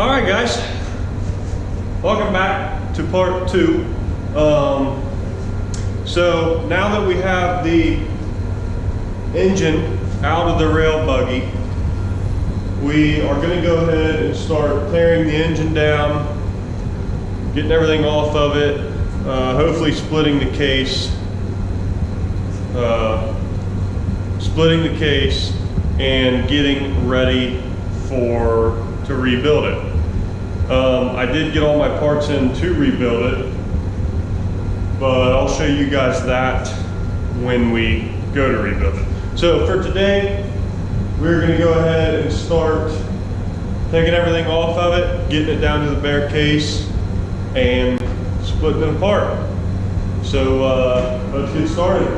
All right, guys, welcome back to part 2. So now that we have the engine out of the rail buggy, we are going to go ahead and start tearing the engine down, getting everything off of it, hopefully splitting the case, and getting ready to rebuild it. I did get all my parts in to rebuild it, but I'll show you guys that when we go to rebuild it. So for today, we're going to go ahead and start taking everything off of it, getting it down to the bare case, and splitting it apart. So let's get started.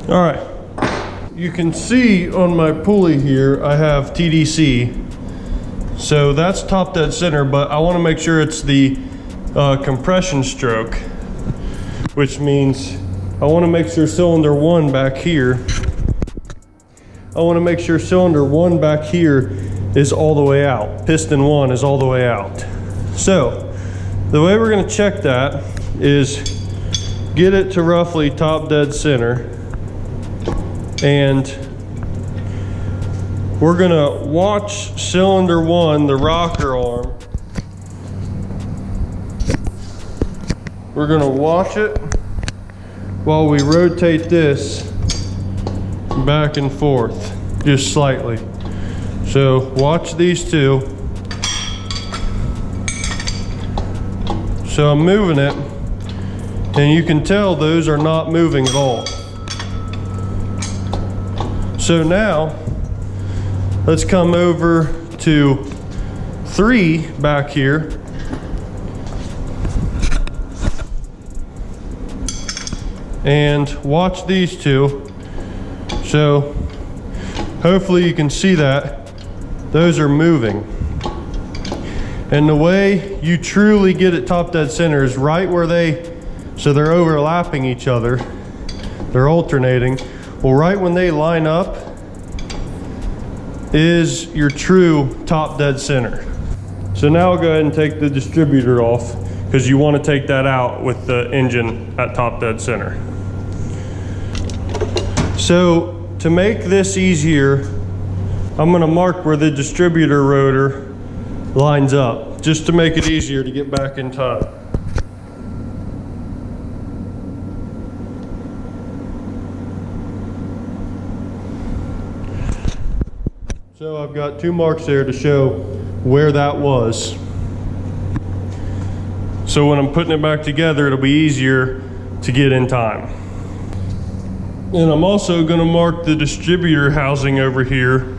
All right, you can see on my pulley here, I have TDC. So that's top dead center, but I want to make sure it's the compression stroke, which means I want to make sure cylinder 1 back here, is all the way out. Piston 1 is all the way out. So the way we're going to check that is get it to roughly top dead center. And we're gonna watch cylinder 1, the rocker arm. We're gonna watch it while we rotate this back and forth, just slightly. So watch these two. So I'm moving it, and you can tell those are not moving at all. So now, let's come over to 3 back here. And watch these two. So, hopefully you can see that. Those are moving. And the way you truly get it top dead center is right where so they're overlapping each other. They're alternating. Well, right when they line up is your true top dead center. So now I'll go ahead and take the distributor off, because you want to take that out with the engine at top dead center. So to make this easier, I'm gonna mark where the distributor rotor lines up, just to make it easier to get back in time. So I've got 2 marks there to show where that was. So when I'm putting it back together, it'll be easier to get in time. And I'm also gonna mark the distributor housing over here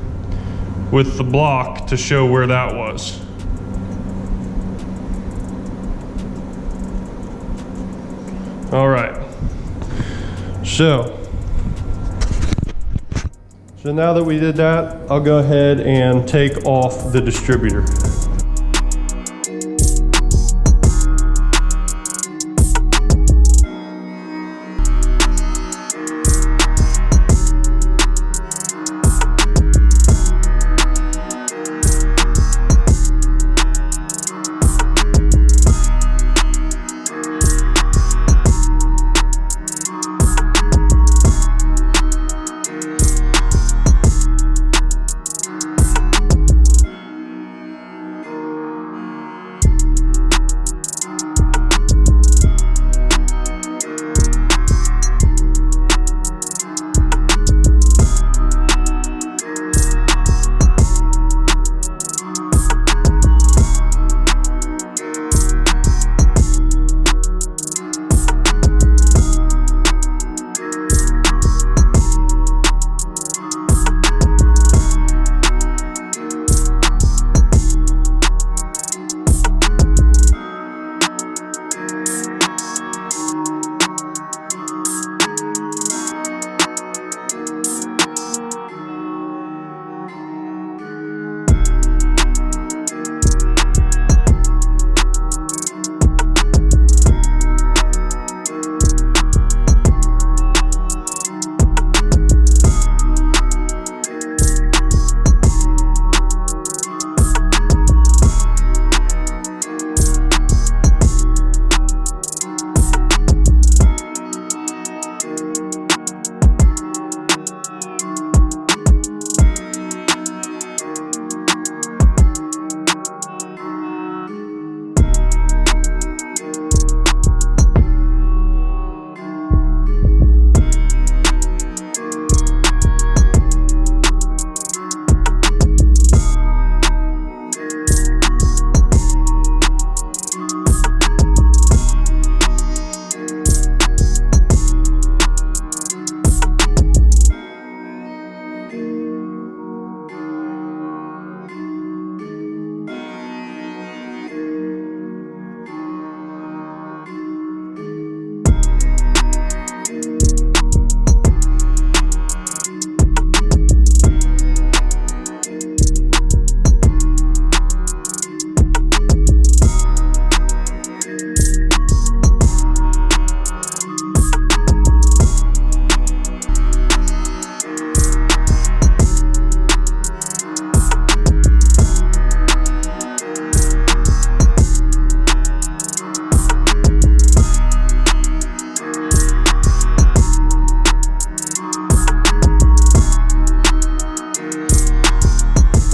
with the block to show where that was. All right, so now that we did that, I'll go ahead and take off the distributor.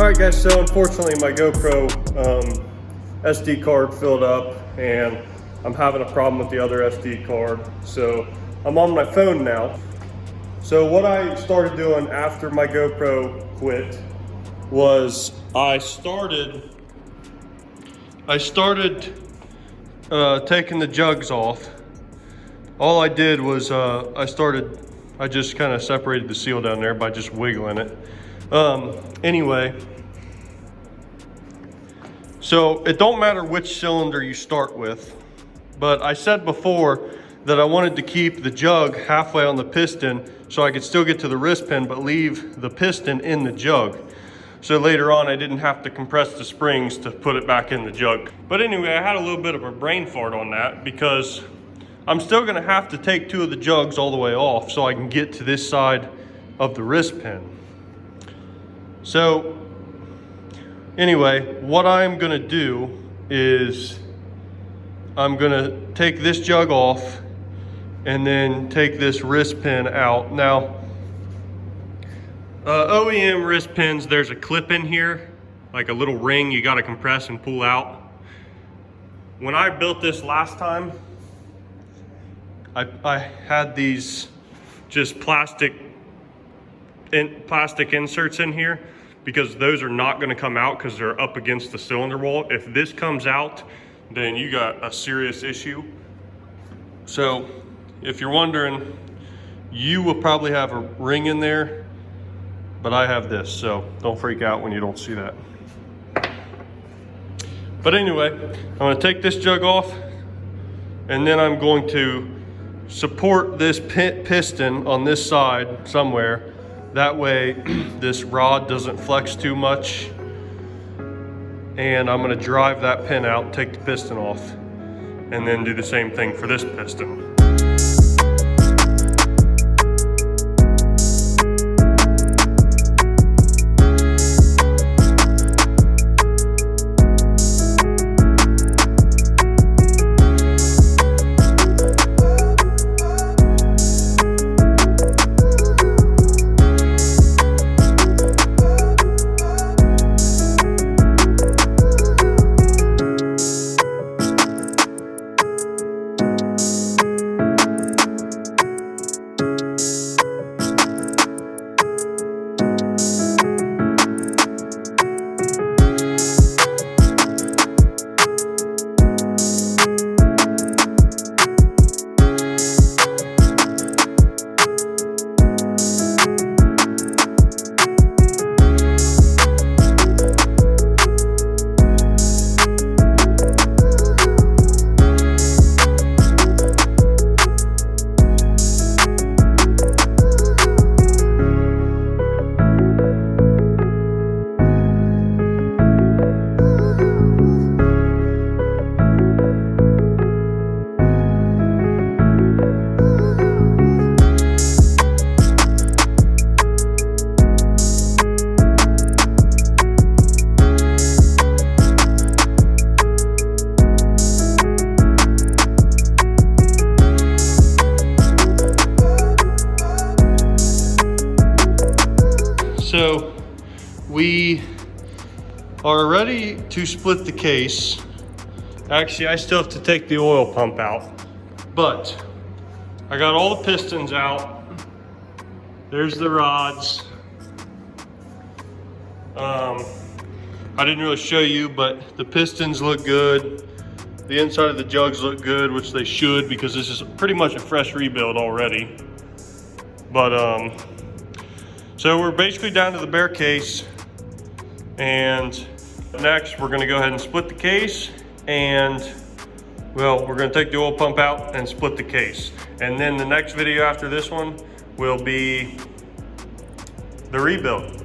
All right guys, so unfortunately my GoPro SD card filled up and I'm having a problem with the other SD card. So I'm on my phone now. So what I started doing after my GoPro quit was I started taking the jugs off. All I did was I just kind of separated the seal down there by just wiggling it. Anyway, so it don't matter which cylinder you start with, but I said before that I wanted to keep the jug halfway on the piston so I could still get to the wrist pin but leave the piston in the jug. So later on I didn't have to compress the springs to put it back in the jug. But anyway, I had a little bit of a brain fart on that because I'm still gonna have to take 2 of the jugs all the way off so I can get to this side of the wrist pin. So anyway, what I'm gonna do is I'm gonna take this jug off and then take this wrist pin out. Now, OEM wrist pins, there's a clip in here, like a little ring you gotta compress and pull out. When I built this last time, I had these just plastic inserts in here because those are not gonna come out because they're up against the cylinder wall. If this comes out, then you got a serious issue. So if you're wondering, you will probably have a ring in there, but I have this, so don't freak out when you don't see that. But anyway, I'm gonna take this jug off, and then I'm going to support this piston on this side somewhere. That way this rod doesn't flex too much. And I'm gonna drive that pin out, take the piston off, and then do the same thing for this piston. So we are ready to split the case. Actually, I still have to take the oil pump out, but I got all the pistons out. There's the rods. I didn't really show you, but the pistons look good. The inside of the jugs look good, which they should, because this is pretty much a fresh rebuild already. But so we're basically down to the bare case, and next we're gonna go ahead and split the case, and well, we're gonna take the oil pump out and split the case. And then the next video after this one will be the rebuild.